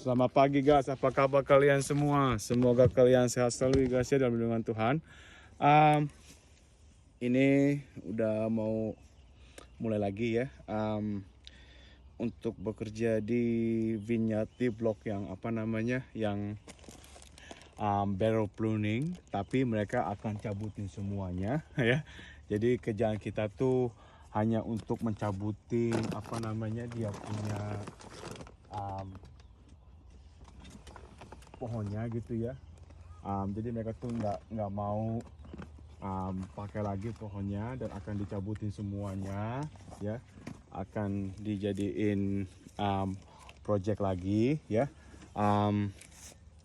Selamat pagi guys, apa kabar kalian semua? Semoga kalian sehat selalu guys ya dalam lindungan Tuhan. Ini udah mau mulai lagi ya untuk bekerja di vineyard di blok yang yang barrel pruning, tapi mereka akan cabutin semuanya ya. Jadi kerjaan kita tuh hanya untuk mencabutin dia punya pohonnya gitu ya. Jadi mereka tuh nggak mau pakai lagi pohonnya dan akan dicabutin semuanya ya, akan dijadiin project lagi ya.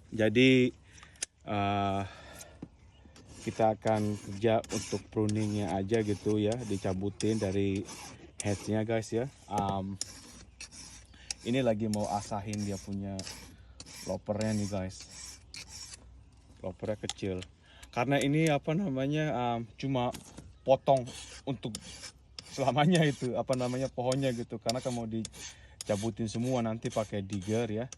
Jadi kita akan kerja untuk pruningnya aja gitu ya, dicabutin dari headsnya guys ya. Ini lagi mau asahin dia punya lopernya nih guys, lopernya kecil karena ini cuma potong untuk selamanya itu pohonnya gitu, karena kan mau dicabutin semua nanti pakai digger ya.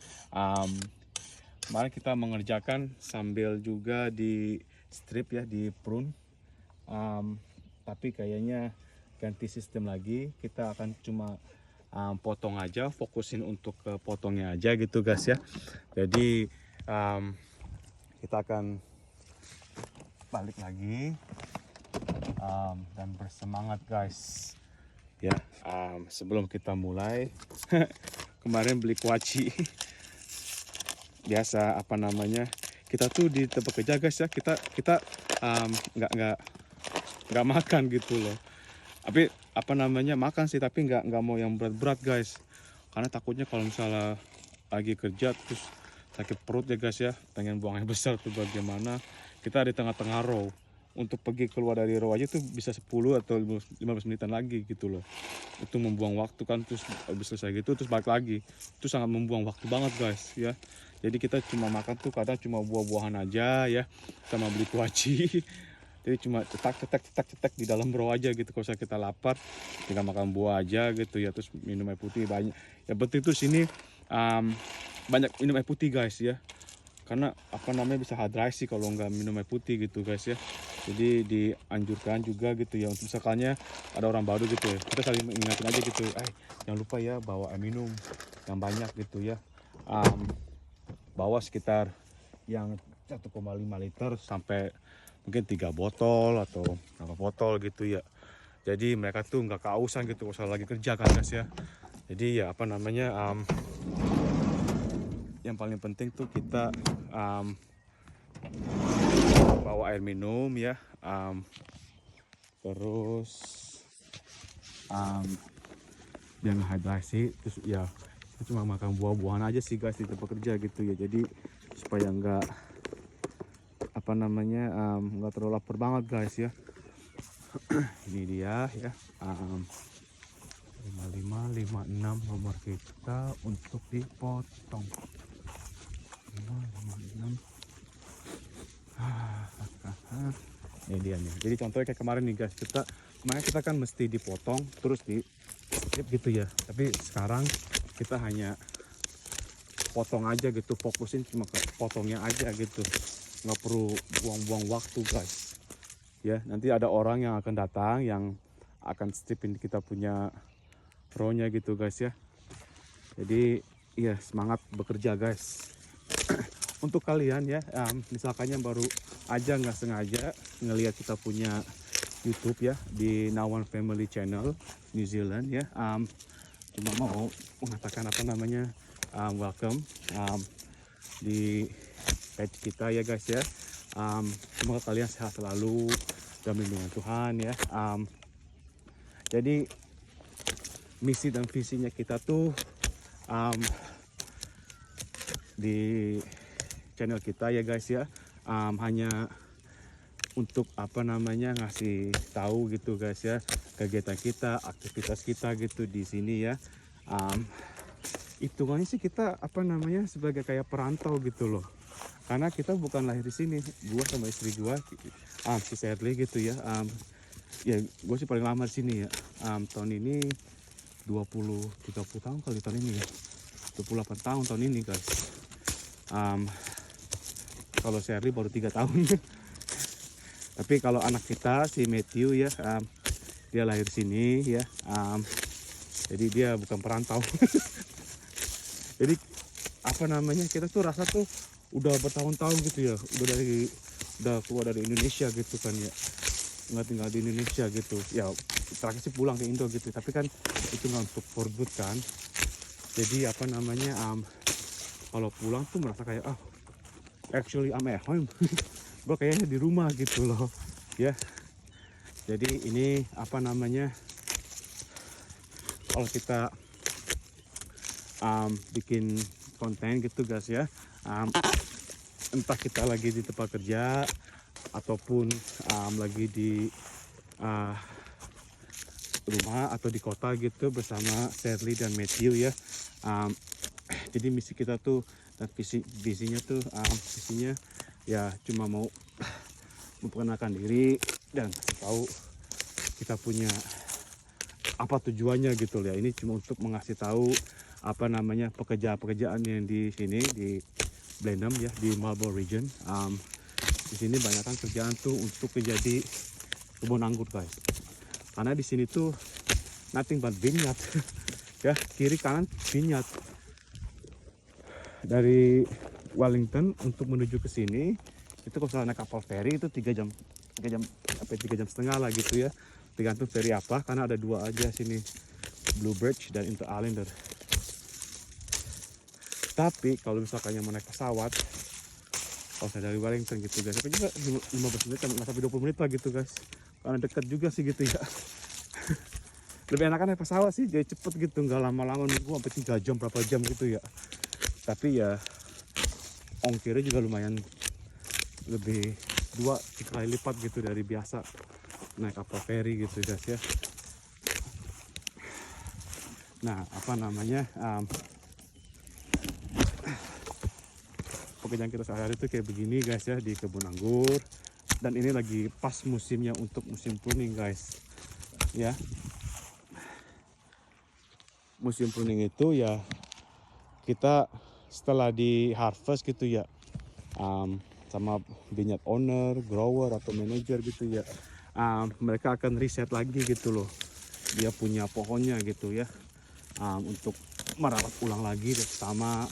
Kemarin kita mengerjakan sambil juga di strip ya, di prune, tapi kayaknya ganti sistem lagi, kita akan cuma potong aja, fokusin untuk ke potongnya aja gitu guys ya. Jadi kita akan balik lagi dan bersemangat guys ya. Sebelum kita mulai kemarin beli kuaci biasa kita tuh di tempat kerja guys ya, kita nggak makan gitu loh. Tapi makan sih, tapi nggak mau yang berat-berat guys, karena takutnya kalau misalnya lagi kerja terus sakit perut ya guys ya, pengen buang air besar tuh bagaimana. Kita di tengah-tengah row, untuk pergi keluar dari row aja tuh bisa 10 atau 15 menitan lagi gitu loh. Itu membuang waktu kan, terus habis selesai gitu terus balik lagi, itu sangat membuang waktu banget guys ya. Jadi kita cuma makan tuh kadang cuma buah-buahan aja ya, sama beli kuaci. Jadi cuma cetak di dalam row aja gitu. Kalau kita lapar tinggal makan buah aja gitu ya, terus minum air putih banyak. Yang penting tuh sini banyak minum air putih guys ya, karena bisa hydrasi kalau nggak minum air putih gitu guys ya. Jadi dianjurkan juga gitu ya, untuk misalkannya ada orang baru gitu ya, kita saling mengingatkan aja gitu, jangan lupa ya bawa air minum yang banyak gitu ya. Bawa sekitar yang 1,5 liter sampai mungkin 3 botol atau berapa botol gitu ya. Jadi mereka tuh nggak kehausan gitu kalau lagi kerja kan guys ya. Jadi ya yang paling penting tuh kita bawa air minum ya, terus biar hydrasi, terus ya kita cuma makan buah-buahan aja sih guys di tempat kerja gitu ya. Jadi supaya nggak nggak terlalu lapar banget guys ya. Ini dia ya, 5556 nomor kita untuk dipotong. 556. Ini dia nih. Jadi contohnya kayak kemarin nih guys, kemarin kita kan mesti dipotong terus di strip gitu ya, tapi sekarang kita hanya potong aja gitu, fokusin cuma ke potongnya aja gitu, nggak perlu buang-buang waktu guys ya. Nanti ada orang yang akan datang yang akan stripin kita punya row-nya gitu guys ya. Jadi iya, semangat bekerja guys. Untuk kalian ya, misalkan yang baru aja nggak sengaja ngelihat kita punya YouTube ya di Nawan Family Channel New Zealand ya, cuma mau mengatakan welcome di page kita ya guys ya. Semoga kalian sehat selalu dalam lindungan Tuhan ya. Jadi misi dan visinya kita tuh di channel kita ya guys ya, hanya untuk ngasih tahu gitu guys ya, kegiatan kita, aktivitas kita gitu di sini ya. Hitungannya sih kita sebagai kayak perantau gitu loh, karena kita bukan lahir di sini. Gua sama istri gua, si Sherly gitu ya, ya gue sih paling lama di sini ya. Tahun ini 20-30 tahun kali tahun ini ya. 28 tahun tahun ini guys. Kalau Shirley baru 3 tahun. Tapi kalau anak kita si Matthew ya, dia lahir sini ya, jadi dia bukan perantau. Jadi apa namanya, kita tuh rasa tuh udah bertahun-tahun gitu ya, udah keluar dari Indonesia gitu kan ya, nggak tinggal di Indonesia gitu ya. Terakhir sih pulang ke Indo gitu, tapi kan itu nggak untuk for good kan. Jadi apa namanya, kalau pulang tuh merasa kayak actually I'm at home. Gue kayaknya di rumah gitu loh ya. Jadi ini apa namanya, kalau kita bikin konten gitu guys ya, entah kita lagi di tempat kerja ataupun lagi di rumah atau di kota gitu bersama Shirley dan Matthew ya. Jadi misi kita tuh dan visinya tuh visinya ya cuma mau memperkenalkan diri dan tahu kita punya apa tujuannya gitu ya. Ini cuma untuk mengasih tahu apa namanya pekerjaan yang di sini di Blenheim ya, di Marlborough region. Di sini banyak kan kerjaan tuh untuk menjadi kebun anggur guys. Karena di sini tuh nothing but vineyard. Ya, kiri kanan vineyard. Dari Wellington untuk menuju ke sini itu kalau misalnya naik kapal feri itu 3 jam sampai 3 jam setengah lah gitu ya, tergantung feri apa, karena ada 2 aja sini, Blue Bridge dan Inter Islander. Tapi kalau misalkan mau naik pesawat, kalau saya dari Wellington gitu guys, tapi juga 15 menit sampai 20 menit lah gitu guys, karena dekat juga sih gitu ya. Lebih enakan naik pesawat sih, jadi cepet gitu, nggak lama-lama nunggu sampai 3 jam berapa jam gitu ya. Tapi ya ongkirnya juga lumayan lebih 2-3 kali lipat gitu dari biasa naik kapal feri gitu guys ya. Nah apa namanya, pekerjaan kita sehari-hari itu kayak begini guys ya, di kebun anggur. Dan ini lagi pas musimnya untuk musim pruning guys ya. Musim pruning itu ya kita setelah di harvest gitu ya, sama vineyard owner, grower atau manager gitu ya, mereka akan riset lagi gitu loh, dia punya pohonnya gitu ya, untuk merawat ulang lagi sama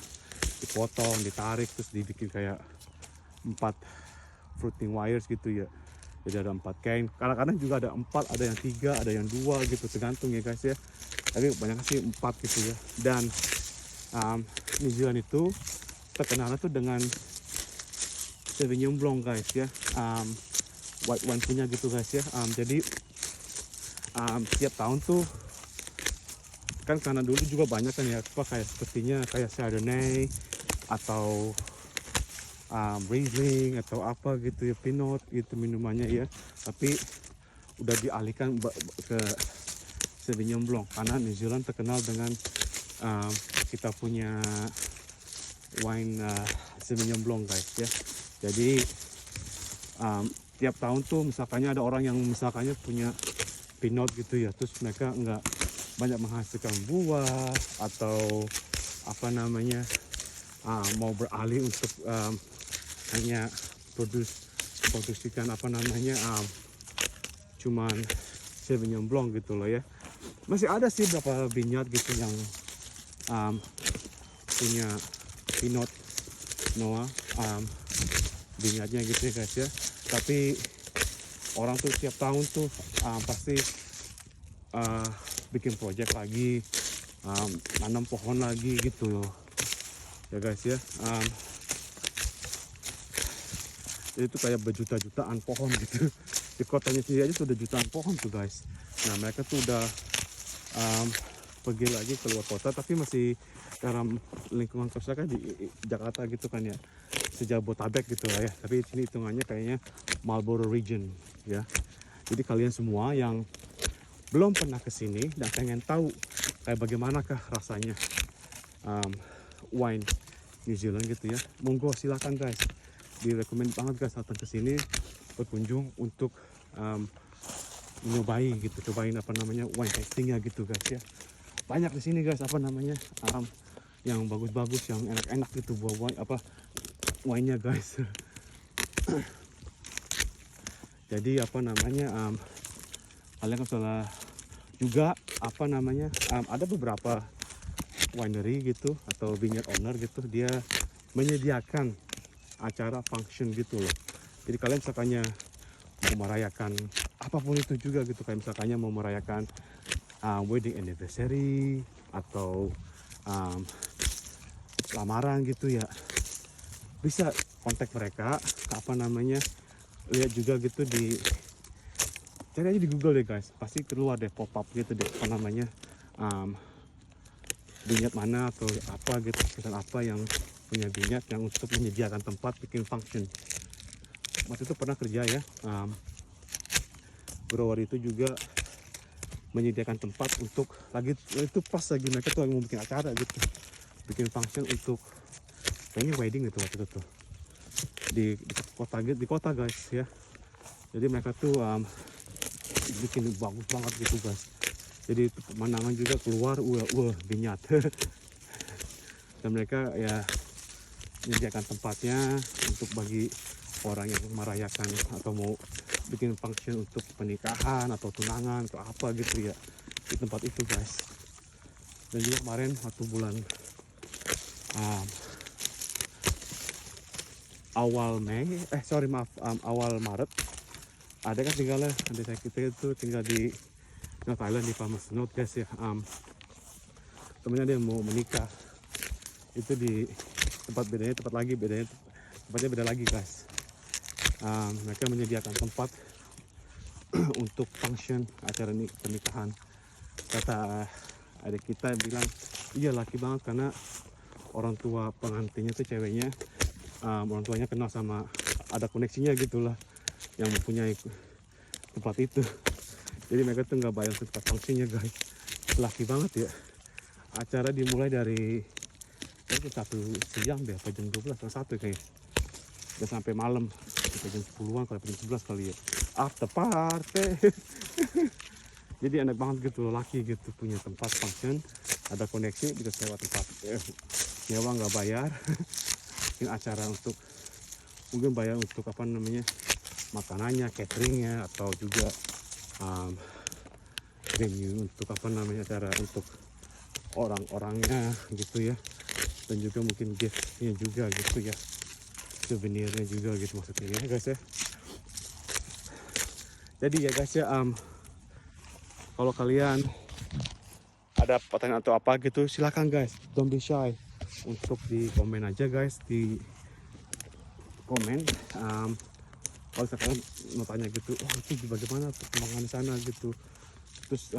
dipotong, ditarik, terus dibikin kayak 4 fruiting wires gitu ya. Jadi ada 4 kain, kadang-kadang juga ada 4, ada yang 3, ada yang 2 gitu, tergantung ya guys ya. Tapi banyak sih 4 gitu ya. Dan New Zealand itu terkenal tuh dengan Sauvignon Blanc guys ya, white wine punya gitu guys ya. Jadi tiap tahun tuh kan, karena dulu juga banyak kan ya, kayak sepertinya kayak Chardonnay atau Riesling atau apa gitu ya, Pinot gitu minumannya ya. Tapi udah dialihkan ke Sauvignon Blanc karena New Zealand terkenal dengan kita punya wine Sauvignon Blanc guys ya. Jadi tiap tahun tuh misalkannya ada orang yang misalkannya punya Pinot gitu ya, terus mereka nggak banyak menghasilkan buah atau apa namanya, mau beralih untuk hanya produksikan apa namanya, cuman Sauvignon Blanc gitu loh ya. Masih ada sih beberapa vineyard gitu yang punya Pinot Noir vineyardnya gitu ya guys ya. Tapi orang tuh tiap tahun tuh pasti bikin project lagi, nanam pohon lagi gitu loh ya guys ya. Itu kayak berjuta-jutaan pohon gitu. Di kotanya sendiri aja sudah jutaan pohon tuh guys. Nah mereka tuh udah pergi lagi keluar kota, tapi masih dalam lingkungan sosial kan di Jakarta gitu kan ya, Sejabotabek gitu lah ya. Tapi sini hitungannya kayaknya Marlborough region ya. Jadi kalian semua yang belum pernah kesini dan pengen tahu kayak bagaimanakah rasanya wine New Zealand gitu ya, monggo silakan guys, direkomend banget guys datang ke sini berkunjung untuk nyobain gitu, cobain apa namanya wine tastingnya gitu guys ya. Banyak di sini guys apa namanya yang bagus-bagus, yang enak-enak gitu buah wine-nya guys. Jadi apa namanya, kalian kan salah juga apa namanya, ada beberapa winery gitu atau vineyard owner gitu, dia menyediakan acara function gitu loh. Jadi kalian misalkannya mau merayakan apapun itu juga gitu, kayak misalkannya mau merayakan wedding anniversary atau lamaran gitu ya, bisa kontak mereka. Apa namanya, lihat juga gitu di, cari aja di Google deh guys, pasti keluar deh pop up gitu deh, apa namanya, vineyard mana atau apa gitu, dan apa yang punya vineyard yang untuk menyediakan tempat bikin function. Waktu itu pernah kerja ya, grower itu juga menyediakan tempat untuk lagi, itu pas lagi mereka tuh lagi mau bikin acara gitu, bikin function untuk kayaknya wedding gitu waktu itu tuh di kota guys ya. Jadi mereka tuh bikin bagus banget gitu guys. Jadi pemandangan juga keluar, vineyard. Dan mereka ya menyediakan tempatnya untuk bagi orang yang merayakan atau mau bikin function untuk pernikahan atau tunangan atau apa gitu ya, di tempat itu guys. Dan juga kemarin waktu bulan awal Maret, ada kan tinggalnya, ada kita itu tinggal di Thailand di Farmers Note guys ya. Temennya dia mau menikah itu di tempatnya tempatnya beda lagi guys. Mereka menyediakan tempat untuk function acara pernikahan. Kata adik kita bilang, iya laki banget karena orang tua pengantinnya tuh ceweknya, orang tuanya kenal sama, ada koneksinya gitulah yang mempunyai tempat itu. Jadi mereka tuh nggak bayar tempat fungsinya guys. Laki banget ya. Acara dimulai dari itu 1 siang deh, apa jam 12 atau 1 kayak, udah sampai malam, sampai jam 10-an kalau jam 11 kali ya, after party. Jadi enak banget gitu loh, laki gitu punya tempat function, ada koneksi, bisa sewa tempat, nyewa nggak bayar. Bikin acara untuk, mungkin bayar untuk apa namanya, makanannya, cateringnya, atau juga venue untuk apa namanya, acara untuk orang-orangnya gitu ya. Dan juga mungkin giftnya juga gitu ya, souvenirnya juga gitu maksudnya ya guys ya. Jadi ya guys ya, kalau kalian ada pertanyaan atau apa gitu, silakan guys, don't be shy untuk di komen aja guys, di komen. Kalau kalian mau tanya gitu, oh itu bagaimana perkembangan di sana gitu, terus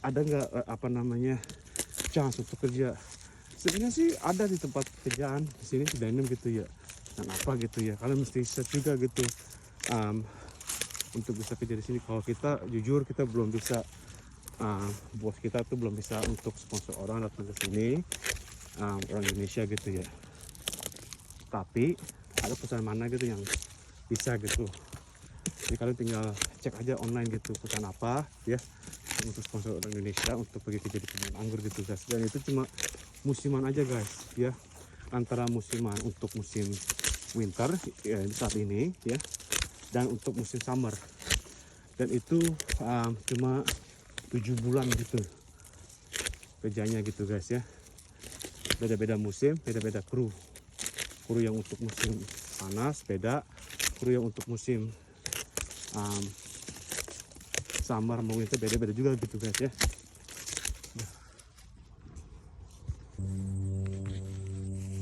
ada nggak apa namanya chance untuk kerja. Sebenarnya sih ada di tempat kerjaan di sini di Dainem gitu ya, dan apa gitu ya, kalian mesti search juga gitu untuk bisa kerja di sini. Kalau kita jujur, kita belum bisa, bos kita tuh belum bisa untuk sponsor orang datang ke sini, orang Indonesia gitu ya. Tapi ada perusahaan mana gitu yang bisa gitu. Jadi kalian tinggal cek aja online gitu perusahaan apa ya untuk sponsor orang Indonesia untuk pergi kerja di kebun anggur gitu guys. Dan itu cuma musiman aja guys ya, antara musiman untuk musim winter ya, saat ini ya, dan untuk musim summer. Dan itu cuma 7 bulan gitu kerjanya gitu guys ya. Beda-beda musim, beda-beda kru yang untuk musim panas beda, kru yang untuk musim summer mau itu beda-beda juga gitu guys ya.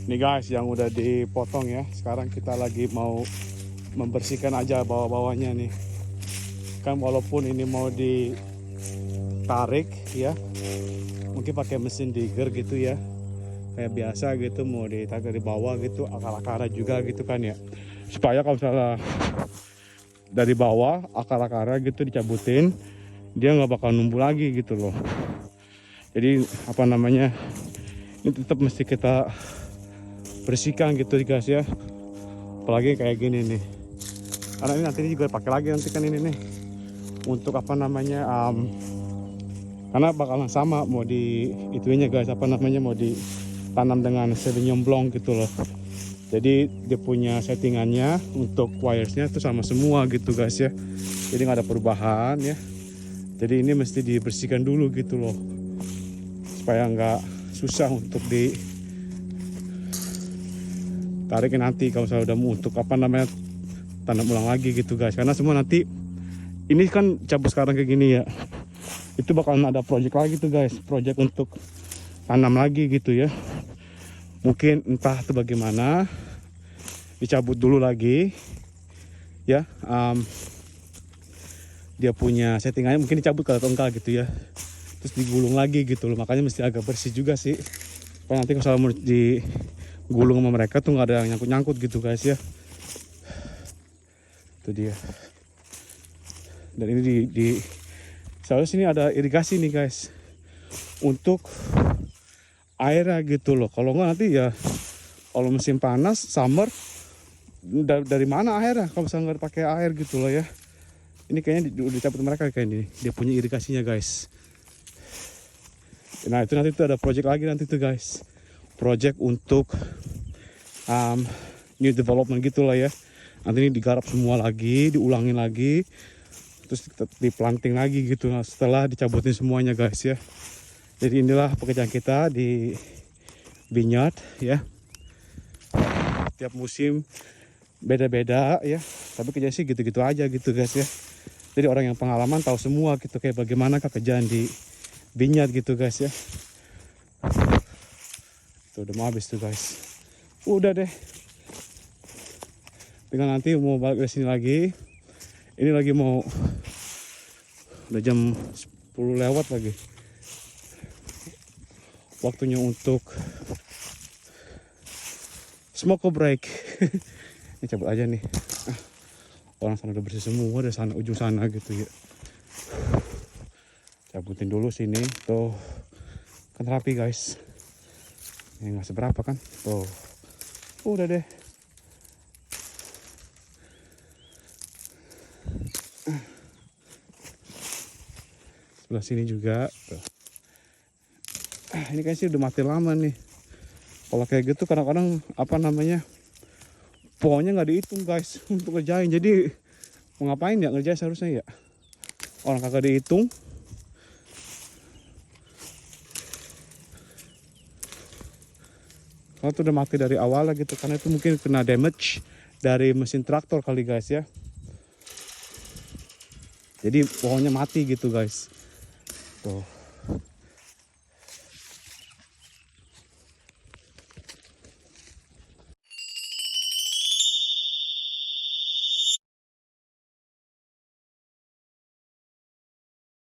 Nih guys yang udah dipotong ya, sekarang kita lagi mau membersihkan aja bawah-bawahnya nih. Kan walaupun ini mau ditarik ya, mungkin pakai mesin digger gitu ya, kayak biasa gitu, mau ditarik dari bawah gitu, akar-akarnya juga gitu kan ya, supaya kalau misalnya dari bawah akar-akarnya gitu dicabutin, dia nggak bakal numbuh lagi gitu loh. Jadi apa namanya, ini tetap mesti kita bersihkan gitu guys ya, apalagi kayak gini nih, karena ini nanti juga pakai lagi nanti kan ini nih untuk apa namanya Karena bakalan sama mau di itunya guys, apa namanya, mau ditanam dengan Sauvignon Blanc gitu loh. Jadi dia punya settingannya untuk wiresnya itu sama semua gitu guys ya. Jadi nggak ada perubahan ya. Jadi ini mesti dibersihkan dulu gitu loh, supaya nggak susah untuk ditarikin nanti kalau misalnya udah mau untuk apa namanya tanam ulang lagi gitu guys. Karena semua nanti ini kan cabut sekarang kayak gini ya, itu bakalan ada project lagi tuh guys, project untuk tanam lagi gitu ya. Mungkin entah itu bagaimana, dicabut dulu lagi ya. Dia punya settingannya mungkin dicabut atau enggak gitu ya, terus digulung lagi gitu loh. Makanya mesti agak bersih juga sih, supaya nanti kalau mau digulung sama mereka tuh nggak ada yang nyangkut-nyangkut gitu guys ya. Itu dia. Dan ini di seharusnya sini ada irigasi nih guys, untuk airnya gitu loh. Kalau nggak nanti ya, kalau musim panas summer, dari mana airnya kalau misalnya nggak pakai air gitu loh ya. Ini kayaknya udah dicabut mereka kayak ini, dia punya irigasinya guys. Nah itu nanti tuh ada project lagi nanti tuh guys, project untuk new development gitu lah ya. Nanti ini digarap semua lagi, diulangin lagi, terus diplanting lagi gitu setelah dicabutin semuanya guys ya. Jadi inilah pekerjaan kita di vineyard ya. Tiap musim beda-beda ya, tapi kerjaan sih gitu-gitu aja gitu guys ya. Jadi orang yang pengalaman tahu semua gitu kayak bagaimana kerjaan di vineyard gitu guys ya. Tuh udah mau habis tuh guys. Udah deh. Tinggal nanti mau balik ke sini lagi. Ini lagi mau, udah jam 10 lewat lagi. Waktunya untuk smoke break. Ini cabut aja nih. Orang sana udah bersih semua, dari sana ujung sana gitu ya. Cabutin dulu sini, tuh kan rapi guys. Ini nggak seberapa kan, tuh. Udah deh. Sebelah sini juga. Tuh. Ini kayaknya sih udah mati lama nih. Kalau kayak gitu kadang-kadang apa namanya, pohonnya nggak dihitung guys untuk ngerjain. Jadi mau ngapain ya ngerjain seharusnya ya, orang kagak dihitung. Kalau tuh udah mati dari awal gitu, karena itu mungkin kena damage dari mesin traktor kali guys ya. Jadi pohonnya mati gitu guys. Tuh.